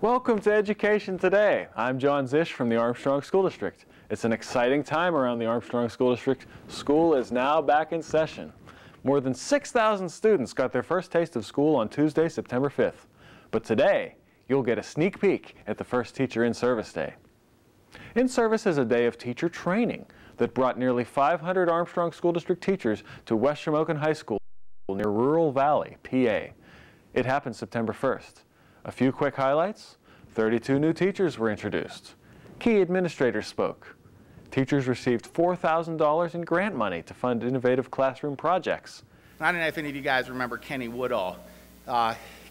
Welcome to Education Today. I'm John Zish from the Armstrong School District. It's an exciting time around the Armstrong School District. School is now back in session. More than 6,000 students got their first taste of school on Tuesday, September 5th. But today, you'll get a sneak peek at the first Teacher in Service Day. In Service is a day of teacher training that brought nearly 500 Armstrong School District teachers to West Shamokin High School near Rural Valley, PA. It happened September 1st. A few quick highlights: 32 new teachers were introduced. Key administrators spoke. Teachers received $4,000 in grant money to fund innovative classroom projects. I don't know if any of you guys remember Kenny Woodall.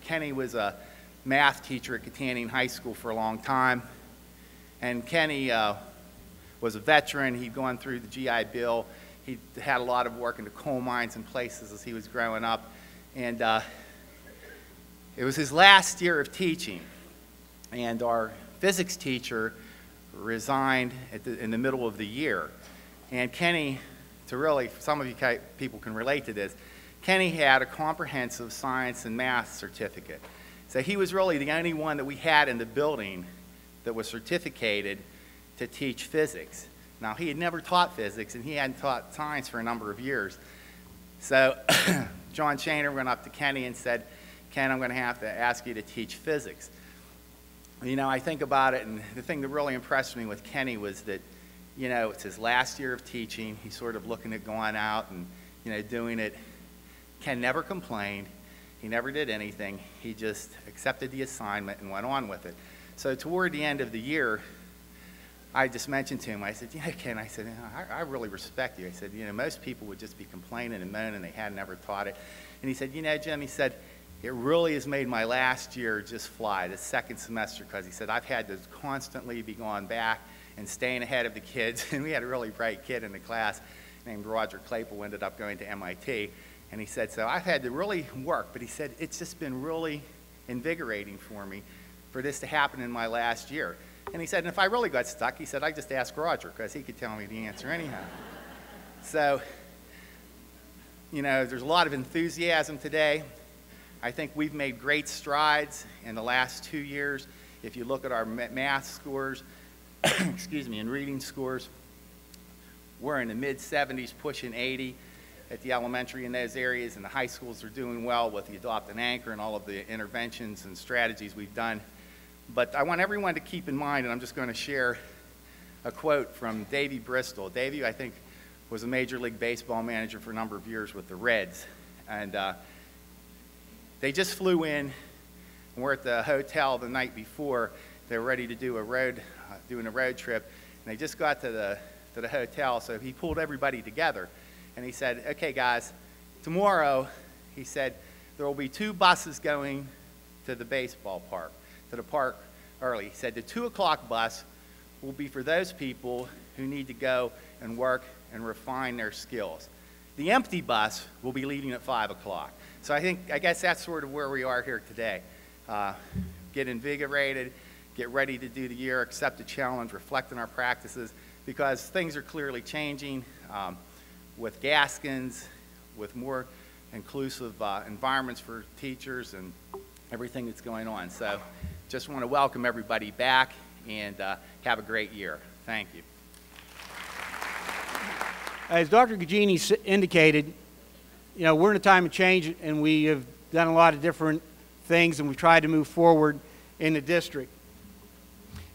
Kenny was a math teacher at Katanning High School for a long time. And Kenny was a veteran. He'd gone through the GI Bill. He had a lot of work in the coal mines and places as he was growing up. And it was his last year of teaching. And our physics teacher resigned in the middle of the year. And Kenny, some of you people can relate to this, Kenny had a comprehensive science and math certificate. So he was really the only one that we had in the building that was certificated to teach physics. Now, he had never taught physics, and he hadn't taught science for a number of years. So John Shaner went up to Kenny and said, "Ken, I'm going to have to ask you to teach physics." You know, I think about it, and the thing that really impressed me with Kenny was that, you know, it's his last year of teaching. He's sort of looking at going out and, you know, doing it. Ken never complained. He never did anything. He just accepted the assignment and went on with it. So toward the end of the year, I just mentioned to him, I said, "Yeah, Ken," I said, I really respect you. I said, "You know, most people would just be complaining and moaning they had never taught it." And he said, "You know, Jim," he said, "it really has made my last year just fly, the second semester," because he said, "I've had to constantly be going back and staying ahead of the kids." And we had a really bright kid in the class named Roger Claypool, who ended up going to MIT. And he said, "So I've had to really work," but he said, "It's just been really invigorating for me for this to happen in my last year." And he said, "And if I really got stuck," he said, "I just ask Roger, because he could tell me the answer anyhow." So, you know, there's a lot of enthusiasm today. I think we've made great strides in the last 2 years. If you look at our math scores, excuse me, and reading scores, we're in the mid-70s, pushing 80 at the elementary in those areas, and the high schools are doing well with the Adopt and Anchor and all of the interventions and strategies we've done. But I want everyone to keep in mind, and I'm just going to share a quote from Davey Bristol. Davey, I think, was a Major League Baseball manager for a number of years with the Reds. And they just flew in and were at the hotel the night before. They were ready to do doing a road trip, and they just got to the hotel, so he pulled everybody together. And he said, "Okay, guys, tomorrow," he said, "there will be 2 buses going to the baseball park, to the park early." He said, "The 2 o'clock bus will be for those people who need to go and work and refine their skills. The empty bus will be leaving at 5 o'clock. So I guess that's sort of where we are here today. Get invigorated, get ready to do the year, accept the challenge, reflect on our practices, because things are clearly changing with Gaskins, with more inclusive environments for teachers and everything that's going on. So just want to welcome everybody back and have a great year. Thank you. As Dr. Gugini indicated, you know, we're in a time of change, and we have done a lot of different things, and we've tried to move forward in the district.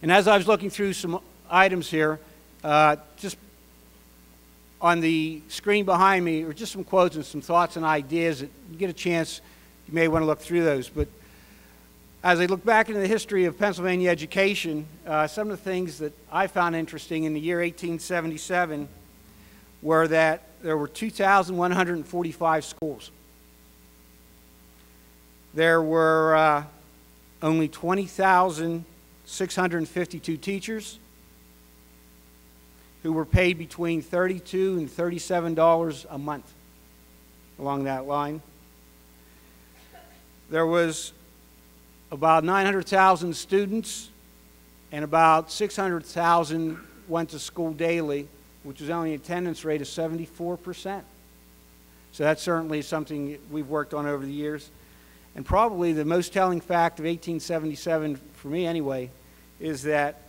And as I was looking through some items here, just on the screen behind me are just some quotes and some thoughts and ideas that you get a chance, you may want to look through those. But as I look back into the history of Pennsylvania education, some of the things that I found interesting in the year 1877 were that there were 2,145 schools. There were only 20,652 teachers who were paid between $32 and $37 a month along that line. There was about 900,000 students, and about 600,000 went to school daily, which was only an attendance rate of 74%. So that's certainly something we've worked on over the years. And probably the most telling fact of 1877, for me anyway, is that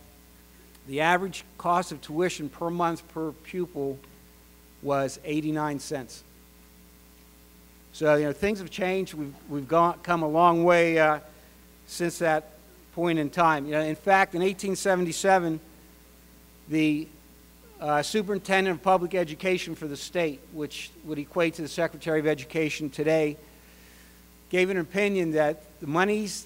the average cost of tuition per month per pupil was 89 cents. So, you know, things have changed. We've come a long way since that point in time. You know, in fact, in 1877, the superintendent of public education for the state, which would equate to the Secretary of Education today, gave an opinion that the monies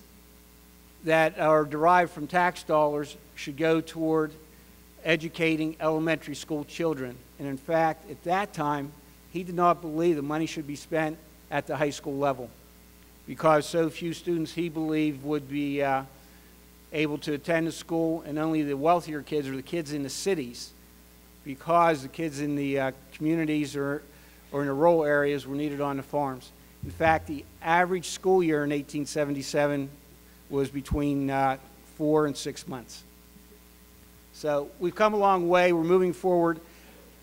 that are derived from tax dollars should go toward educating elementary school children. And in fact, at that time, he did not believe the money should be spent at the high school level because so few students, he believed, would be able to attend the school, and only the wealthier kids or the kids in the cities, because the kids in the communities or in the rural areas were needed on the farms. In fact, the average school year in 1877 was between 4 and 6 months. So we've come a long way. We're moving forward.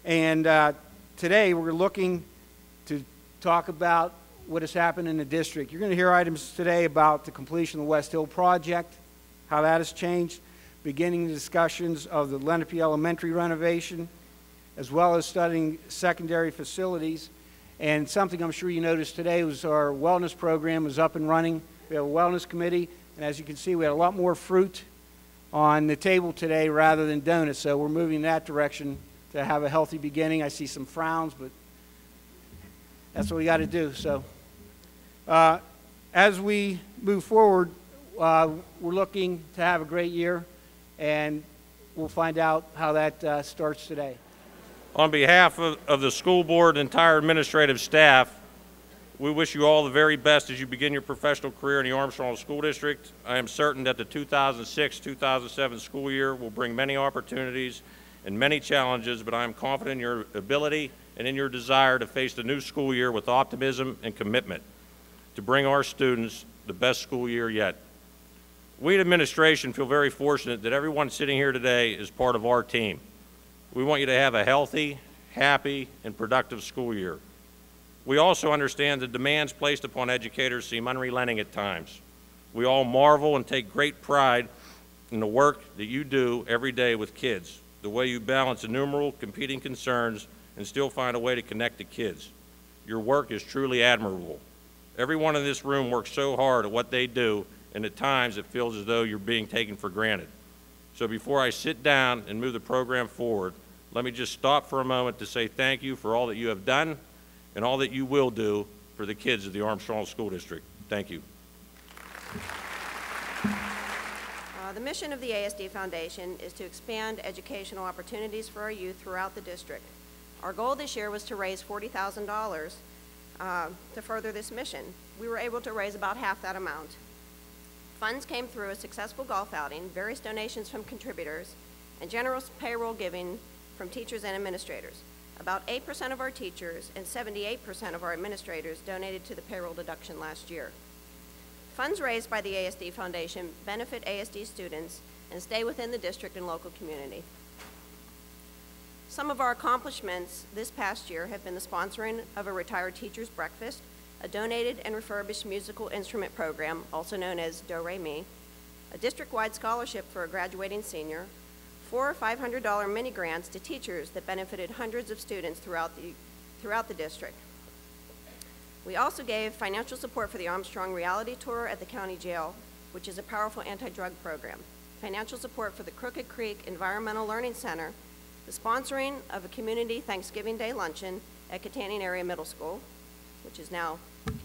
And today we're looking to talk about what has happened in the district. You're going to hear items today about the completion of the West Hill project, how that has changed, beginning the discussions of the Lenape Elementary renovation, as well as studying secondary facilities. And something I'm sure you noticed today was our wellness program is up and running. We have a wellness committee, and as you can see, we had a lot more fruit on the table today rather than donuts, so we're moving in that direction to have a healthy beginning. I see some frowns, but that's what we got to do. So as we move forward, we're looking to have a great year, and we'll find out how that starts today. On behalf of the school board and entire administrative staff, we wish you all the very best as you begin your professional career in the Armstrong School District. I am certain that the 2006-2007 school year will bring many opportunities and many challenges, but I am confident in your ability and in your desire to face the new school year with optimism and commitment to bring our students the best school year yet. We at administration feel very fortunate that everyone sitting here today is part of our team. We want you to have a healthy, happy, and productive school year. We also understand the demands placed upon educators seem unrelenting at times. We all marvel and take great pride in the work that you do every day with kids, the way you balance innumerable competing concerns and still find a way to connect to kids. Your work is truly admirable. Everyone in this room works so hard at what they do, and at times it feels as though you're being taken for granted. So before I sit down and move the program forward, let me just stop for a moment to say thank you for all that you have done and all that you will do for the kids of the Armstrong School District. Thank you. The mission of the ASD Foundation is to expand educational opportunities for our youth throughout the district. Our goal this year was to raise $40,000 to further this mission. We were able to raise about half that amount. Funds came through a successful golf outing, various donations from contributors, and generous payroll giving from teachers and administrators. About 8% of our teachers and 78% of our administrators donated to the payroll deduction last year. Funds raised by the ASD Foundation benefit ASD students and stay within the district and local community. Some of our accomplishments this past year have been the sponsoring of a retired teacher's breakfast, a donated and refurbished musical instrument program, also known as Do Re Mi, a district-wide scholarship for a graduating senior, 4 $500 mini grants to teachers that benefited hundreds of students throughout the district. We also gave financial support for the Armstrong Reality Tour at the county jail, which is a powerful anti-drug program, financial support for the Crooked Creek Environmental Learning Center, the sponsoring of a community Thanksgiving Day luncheon at Katanning Area Middle School, which is now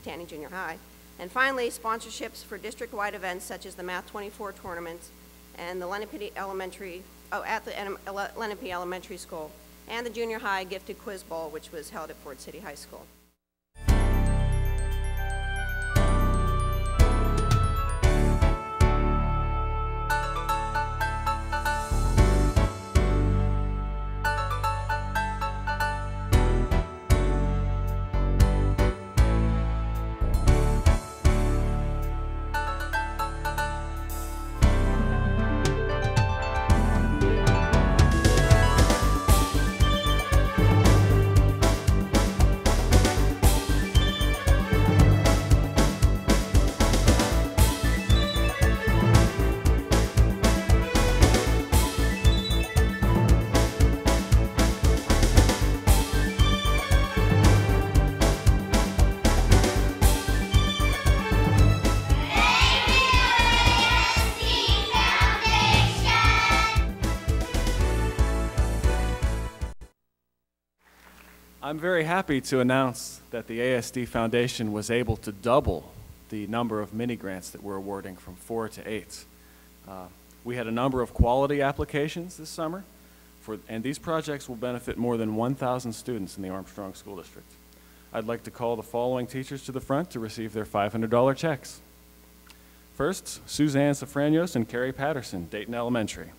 Katanning Junior High, and finally sponsorships for district-wide events such as the Math 24 tournaments and the Lenape Elementary, Lenape Elementary School, and the Junior High Gifted Quiz Bowl, which was held at Ford City High School. I'm very happy to announce that the ASD Foundation was able to double the number of mini grants that we're awarding from 4 to 8. We had a number of quality applications this summer, and these projects will benefit more than 1,000 students in the Armstrong School District. I'd like to call the following teachers to the front to receive their $500 checks. First, Suzanne Safranios and Carrie Patterson, Dayton Elementary.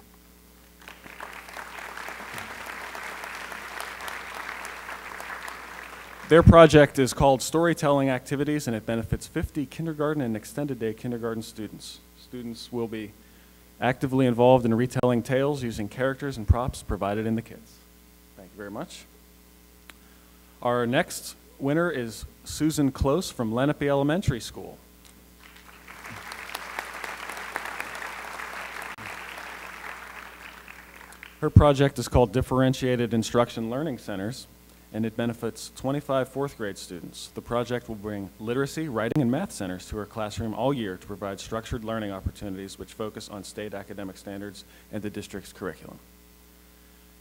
Their project is called Storytelling Activities, and it benefits 50 kindergarten and extended day kindergarten students. Students will be actively involved in retelling tales using characters and props provided in the kits. Thank you very much. Our next winner is Susan Close from Lenape Elementary School. Her project is called Differentiated Instruction Learning Centers, and it benefits 25 fourth grade students. The project will bring literacy, writing, and math centers to her classroom all year to provide structured learning opportunities which focus on state academic standards and the district's curriculum.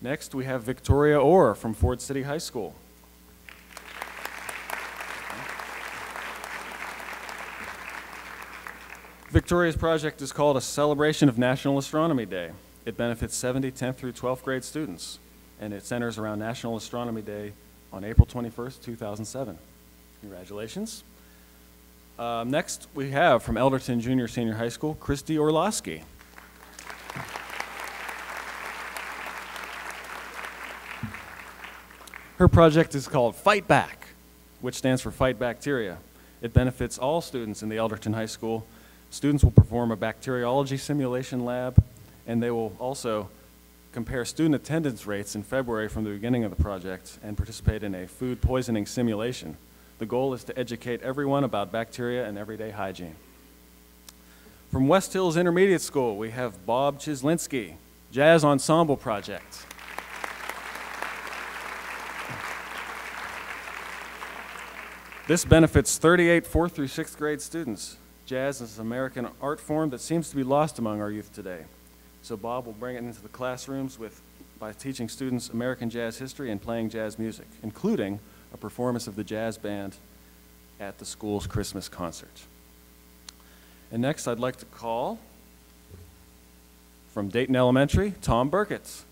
Next, we have Victoria Orr from Ford City High School. Victoria's project is called A Celebration of National Astronomy Day. It benefits 70 10th through 12th grade students, and it centers around National Astronomy Day on April 21st, 2007. Congratulations. Next, we have from Elderton Junior Senior High School, Christy Orlowski. Her project is called Fight Back, which stands for Fight Bacteria. It benefits all students in the Elderton High School. Students will perform a bacteriology simulation lab, and they will also compare student attendance rates in February from the beginning of the project and participate in a food poisoning simulation. The goal is to educate everyone about bacteria and everyday hygiene. From West Hills Intermediate School, we have Bob Chislinski, Jazz Ensemble Project. This benefits 38 4th through 6th grade students. Jazz is an American art form that seems to be lost among our youth today. So Bob will bring it into the classrooms by teaching students American jazz history and playing jazz music, including a performance of the jazz band at the school's Christmas concert. And next, I'd like to call from Dayton Elementary, Tom Burkett.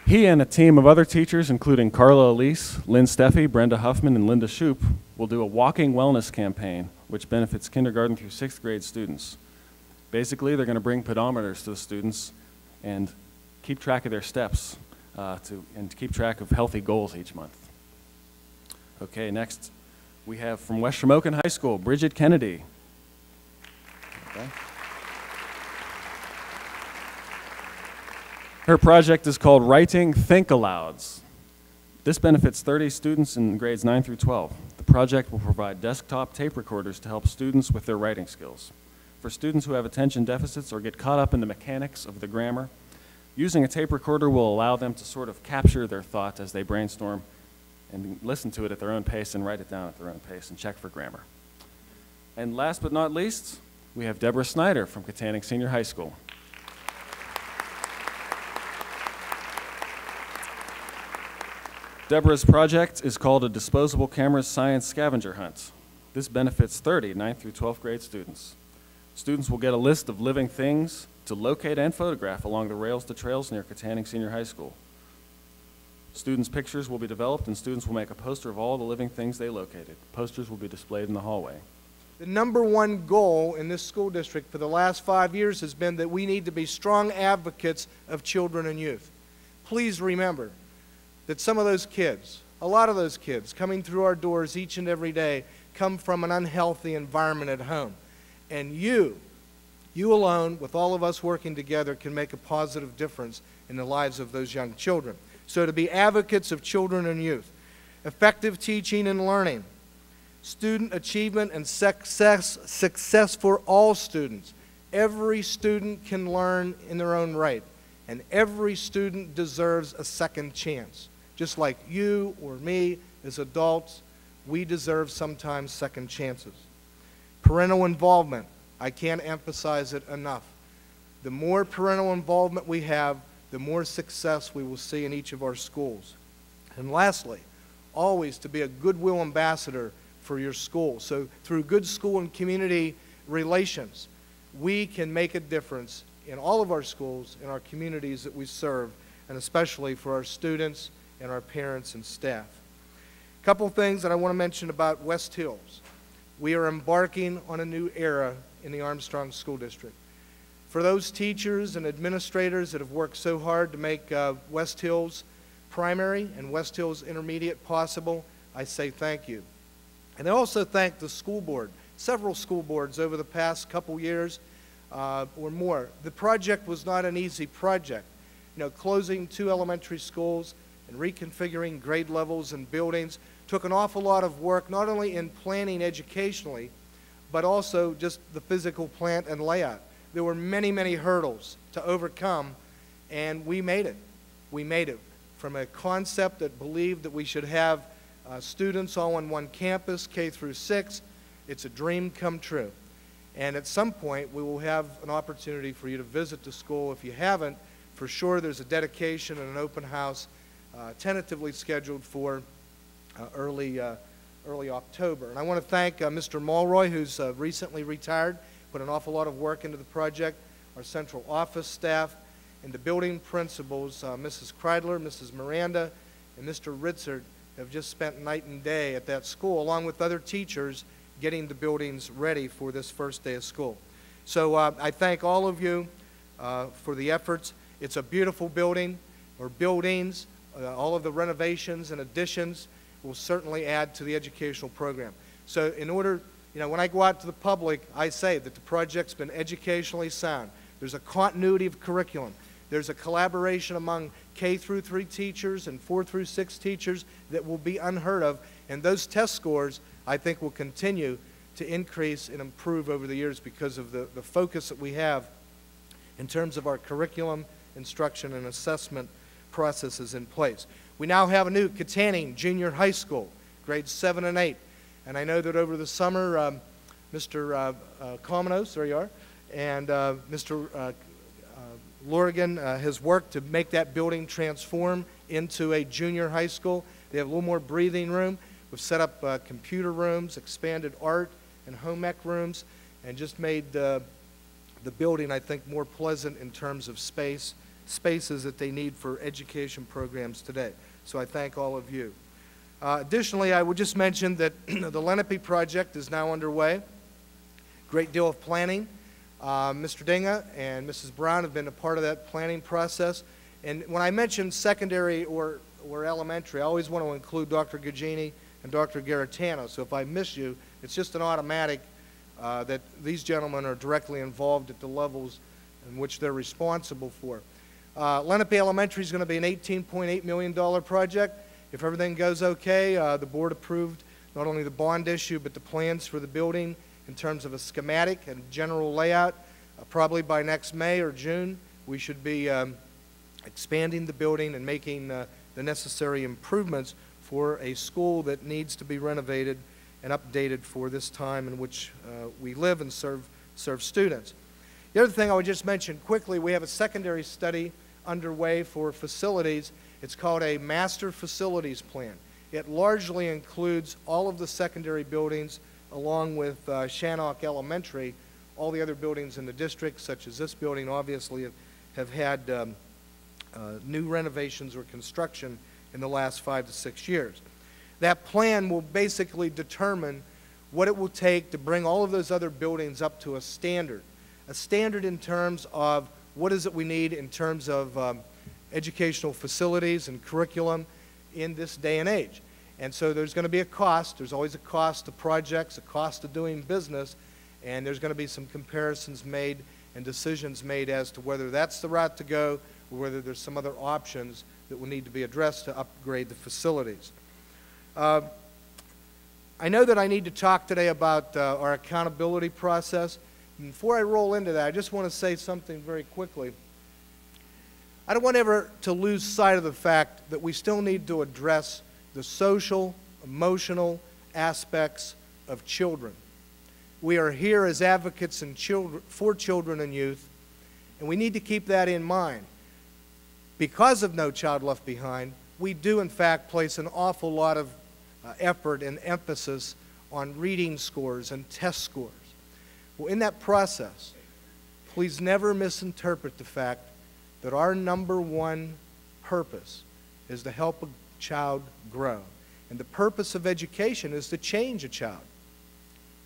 He and a team of other teachers, including Carla Elise, Lynn Steffi, Brenda Huffman, and Linda Shoup, will do a walking wellness campaign which benefits kindergarten through 6th grade students. Basically, they're going to bring pedometers to the students and keep track of their steps and keep track of healthy goals each month. Okay, next we have from West Shamokin High School, Bridget Kennedy. Okay. Her project is called Writing Think-Alouds. This benefits 30 students in grades 9 through 12. The project will provide desktop tape recorders to help students with their writing skills. For students who have attention deficits or get caught up in the mechanics of the grammar, using a tape recorder will allow them to sort of capture their thought as they brainstorm and listen to it at their own pace and write it down at their own pace and check for grammar. And last but not least, we have Deborah Snyder from Katanning Senior High School. Deborah's project is called a Disposable Cameras Science Scavenger Hunt. This benefits 30 9th through 12th grade students. Students will get a list of living things to locate and photograph along the rails to trails near Katanning Senior High School. Students' pictures will be developed, and students will make a poster of all the living things they located. Posters will be displayed in the hallway. The #1 goal in this school district for the last 5 years has been that we need to be strong advocates of children and youth. Please remember that some of those kids, a lot of those kids coming through our doors each and every day come from an unhealthy environment at home. And you alone, with all of us working together, can make a positive difference in the lives of those young children. So to be advocates of children and youth, effective teaching and learning, student achievement and success for all students. Every student can learn in their own right, and every student deserves a second chance. Just like you or me as adults, we deserve sometimes second chances. Parental involvement, I can't emphasize it enough. The more parental involvement we have, the more success we will see in each of our schools. And lastly, always to be a goodwill ambassador for your school. So through good school and community relations, we can make a difference in all of our schools, in our communities that we serve, and especially for our students and our parents and staff. A couple things that I want to mention about West Hills. We are embarking on a new era in the Armstrong School District. For those teachers and administrators that have worked so hard to make West Hills Primary and West Hills Intermediate possible, I say thank you. And I also thank the school board, several school boards over the past couple years or more. The project was not an easy project. You know, closing 2 elementary schools and reconfiguring grade levels and buildings took an awful lot of work, not only in planning educationally, but also just the physical plant and layout. There were many, many hurdles to overcome, and we made it. We made it. From a concept that believed that we should have students all on one campus, K through 6, it's a dream come true. And at some point, we will have an opportunity for you to visit the school. If you haven't, for sure there's a dedication and an open house tentatively scheduled for early October. And I want to thank Mr. Mulroy, who's recently retired, put an awful lot of work into the project, our central office staff, and the building principals, Mrs. Kreidler, Mrs. Miranda, and Mr. Ritzert, have just spent night and day at that school, along with other teachers, getting the buildings ready for this first day of school. So I thank all of you for the efforts. It's a beautiful building, or buildings. All of the renovations and additions will certainly add to the educational program. So in order, you know, when I go out to the public, I say that the project's been educationally sound. There's a continuity of curriculum. There's a collaboration among K through 3 teachers and 4 through 6 teachers that will be unheard of. And those test scores, I think, will continue to increase and improve over the years because of the focus that we have in terms of our curriculum, instruction, and assessment processes in place. We now have a new Katanning Junior High School, grades 7 and 8. And I know that over the summer, Mr. Cominos, there you are, and Mr. Lorigan has worked to make that building transform into a junior high school. They have a little more breathing room. We've set up computer rooms, expanded art and home ec rooms, and just made the building, I think, more pleasant in terms of spaces that they need for education programs today. So I thank all of you. Additionally, I would just mention that the Lenape project is now underway. Great deal of planning. Mr. Dinga and Mrs. Brown have been a part of that planning process. And when I mention secondary or elementary, I always want to include Dr. Gugini and Dr. Garitano. So if I miss you, it's just an automatic that these gentlemen are directly involved at the levels in which they're responsible for. Lenape Elementary is going to be an $18.8 million project. If everything goes okay, the board approved not only the bond issue but the plans for the building in terms of a schematic and general layout. Probably by next May or June, we should be expanding the building and making the necessary improvements for a school that needs to be renovated and updated for this time in which we live and serve students. The other thing I would just mention quickly, we have a secondary study underway for facilities. It's called a Master Facilities Plan. It largely includes all of the secondary buildings along with Shannock Elementary. All the other buildings in the district, such as this building, obviously have had new renovations or construction in the last 5 to 6 years. That plan will basically determine what it will take to bring all of those other buildings up to a standard in terms of what is it we need in terms of educational facilities and curriculum in this day and age. And so there's going to be a cost. There's always a cost to projects, a cost to doing business, and there's going to be some comparisons made and decisions made as to whether that's the route to go or whether there's some other options that will need to be addressed to upgrade the facilities. I know that I need to talk today about our accountability process. And before I roll into that, I just want to say something very quickly. I don't want ever to lose sight of the fact that we still need to address the social, emotional aspects of children. We are here as advocates for children and youth, And we need to keep that in mind. Because of No Child Left Behind, we do in fact place an awful lot of effort and emphasis on reading scores and test scores. Well, in that process, please never misinterpret the fact that our number one purpose is to help a child grow. And the purpose of education is to change a child.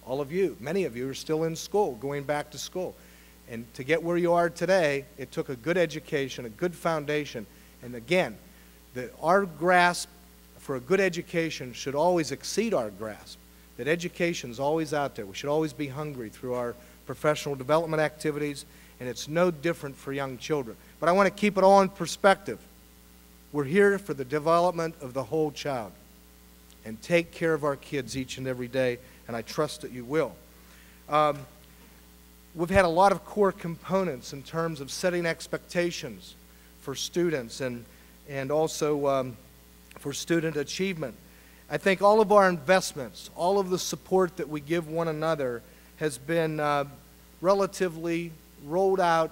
All of you, many of you are still in school, going back to school. And to get where you are today, it took a good education, a good foundation. And again, our grasp for a good education should always exceed our grasp. That education is always out there. We should always be hungry through our professional development activities, and it's no different for young children. But I want to keep it all in perspective. We're here for the development of the whole child. And take care of our kids each and every day, and I trust that you will. We've had a lot of core components in terms of setting expectations for students and also for student achievement. I think all of our investments, all of the support that we give one another has been relatively rolled out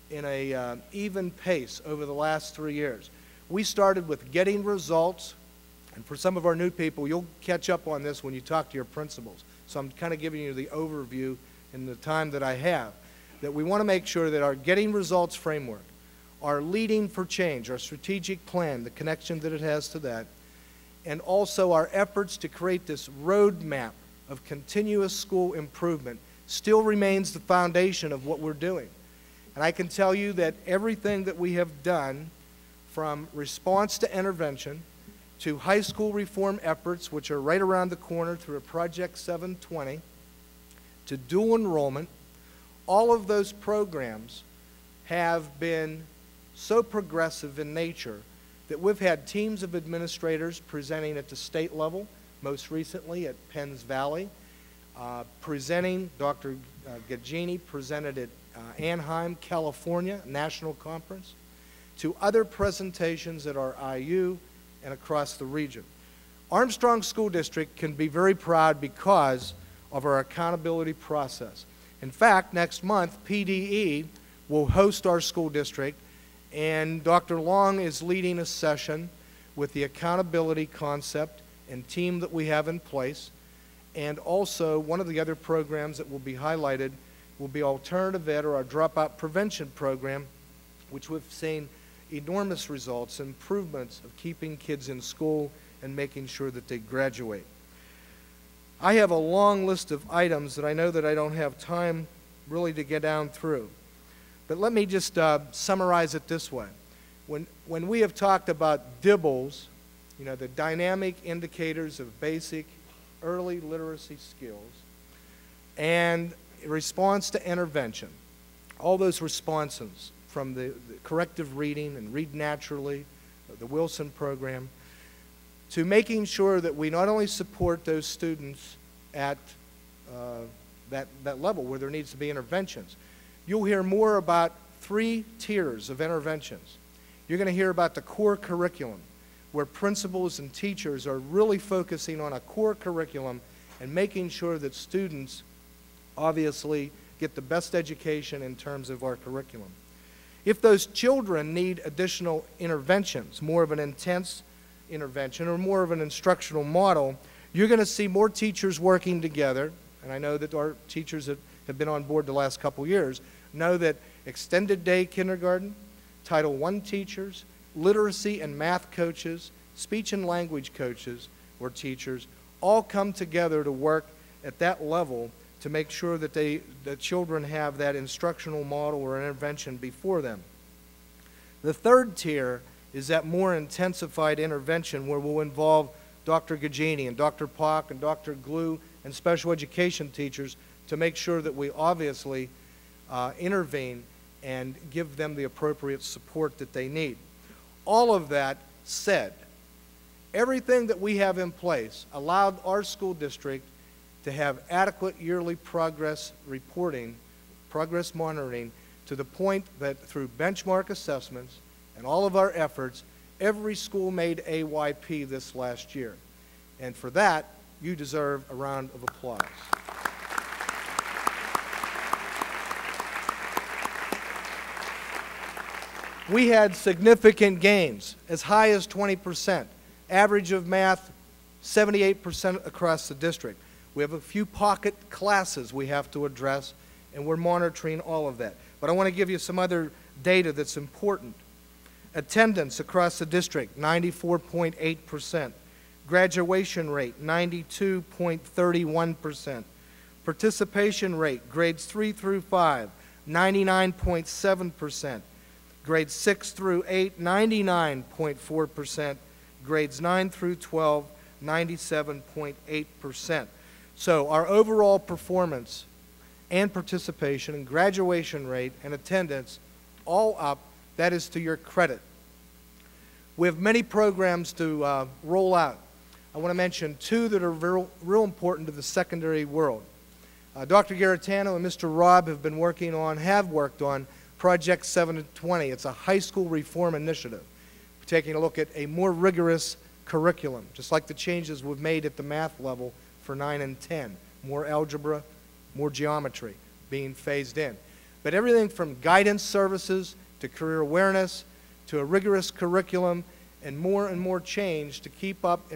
in an even pace over the last 3 years. We started with getting results, and for some of our new people, you'll catch up on this when you talk to your principals. So I'm kind of giving you the overview in the time that I have, that we want to make sure that our getting results framework, our leading for change, our strategic plan, the connection that it has to that, and also our efforts to create this roadmap of continuous school improvement still remains the foundation of what we're doing. And I can tell you that everything that we have done, from response to intervention, to high school reform efforts, which are right around the corner through a Project 720, to dual enrollment, all of those programs have been so progressive in nature that we've had teams of administrators presenting at the state level, most recently at Penns Valley, presenting, Dr. Gagini presented at Anaheim, California, National Conference, to other presentations at our IU and across the region. Armstrong School District can be very proud because of our accountability process. In fact, next month, PDE will host our school district, and Dr. Long is leading a session with the accountability concept and team that we have in place. And also, one of the other programs that will be highlighted will be Alternative Ed, or our dropout prevention program, which we've seen enormous results, improvements of keeping kids in school and making sure that they graduate. I have a long list of items that I know that I don't have time really to get down through. But let me just summarize it this way. When we have talked about DIBELS, you know, the dynamic indicators of basic early literacy skills, and response to intervention, all those responses from the corrective reading and Read Naturally, the Wilson program, to making sure that we not only support those students at that level where there needs to be interventions. You'll hear more about 3 tiers of interventions. You're going to hear about the core curriculum, where principals and teachers are really focusing on a core curriculum and making sure that students obviously get the best education in terms of our curriculum. If those children need additional interventions, more of an intense intervention or more of an instructional model, you're going to see more teachers working together, and I know that our teachers that have been on board the last couple years know that extended day kindergarten, Title I teachers, literacy and math coaches, speech and language coaches or teachers all come together to work at that level to make sure that the children have that instructional model or intervention before them. The third tier is that more intensified intervention where we'll involve Dr. Gagini and Dr. Pock and Dr. Glue and special education teachers to make sure that we obviously intervene and give them the appropriate support that they need. All of that said, everything that we have in place allowed our school district to have adequate yearly progress reporting, progress monitoring, to the point that through benchmark assessments and all of our efforts, every school made AYP this last year. And for that, you deserve a round of applause. We had significant gains, as high as 20%. Average of math, 78% across the district. We have a few pocket classes we have to address, and we're monitoring all of that. But I want to give you some other data that's important. Attendance across the district, 94.8%. Graduation rate, 92.31%. Participation rate, grades 3 through 5, 99.7%. Grades 6 through 8, 99.4%. Grades 9 through 12, 97.8%. So our overall performance and participation and graduation rate and attendance all up. That is to your credit. We have many programs to roll out. I want to mention two that are real important to the secondary world. Dr. Garitano and Mr. Robb have worked on Project 720. It's a high school reform initiative. We're taking a look at a more rigorous curriculum, just like the changes we've made at the math level for 9 and 10. More algebra, more geometry being phased in. But everything from guidance services to career awareness to a rigorous curriculum and more change to keep up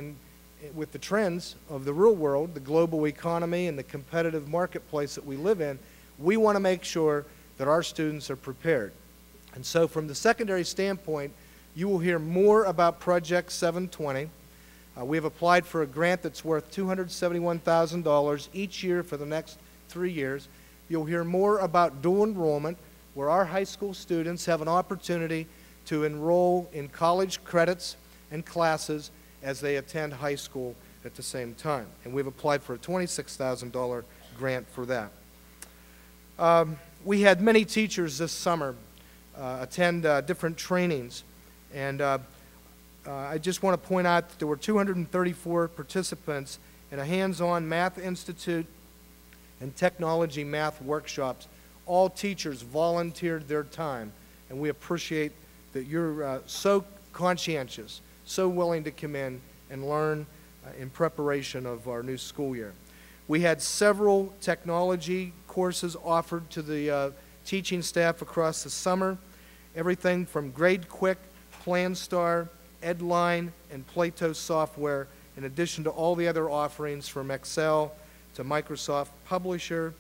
with the trends of the real world, the global economy, and the competitive marketplace that we live in. We want to make sure that our students are prepared. And so from the secondary standpoint, you will hear more about Project 720. We have applied for a grant that's worth $271,000 each year for the next 3 years. You'll hear more about dual enrollment, where our high school students have an opportunity to enroll in college credits and classes as they attend high school at the same time. And we've applied for a $26,000 grant for that. We had many teachers this summer attend different trainings, and I just want to point out that there were 234 participants in a hands-on math institute and technology math workshops. All teachers volunteered their time, and we appreciate that you're so conscientious, so willing to come in and learn in preparation of our new school year. We had several technology courses offered to the teaching staff across the summer, everything from GradeQuick, PlanStar, Edline, and Plato software, in addition to all the other offerings from Excel to Microsoft Publisher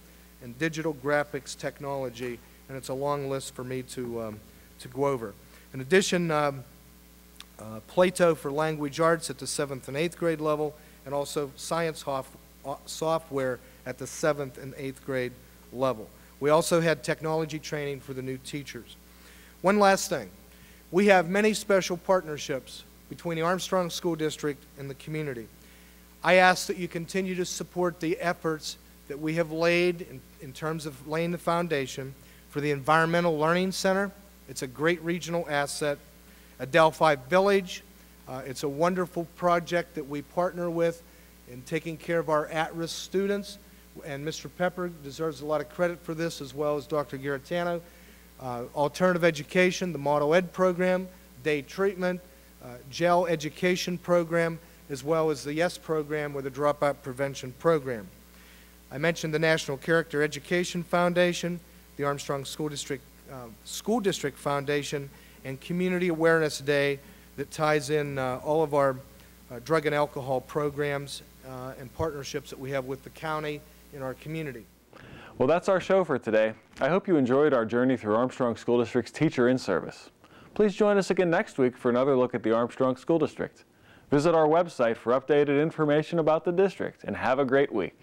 and digital graphics technology, and it's a long list for me to go over. In addition, Plato for language arts at the 7th and 8th grade level, and also science software at the 7th and 8th grade level. We also had technology training for the new teachers. One last thing. We have many special partnerships between the Armstrong School District and the community. I ask that you continue to support the efforts that we have laid in terms of laying the foundation for the Environmental Learning Center. It's a great regional asset. Adelphi Village, it's a wonderful project that we partner with in taking care of our at-risk students, and Mr. Pepper deserves a lot of credit for this, as well as Dr. Garitano. Alternative education, the Model Ed program, day treatment, GEL education program, as well as the YES program with a dropout prevention program. I mentioned the National Character Education Foundation, the Armstrong School District Foundation, and Community Awareness Day that ties in all of our drug and alcohol programs and partnerships that we have with the county in our community. Well, that's our show for today. I hope you enjoyed our journey through Armstrong School District's Teacher in Service. Please join us again next week for another look at the Armstrong School District. Visit our website for updated information about the district, and have a great week.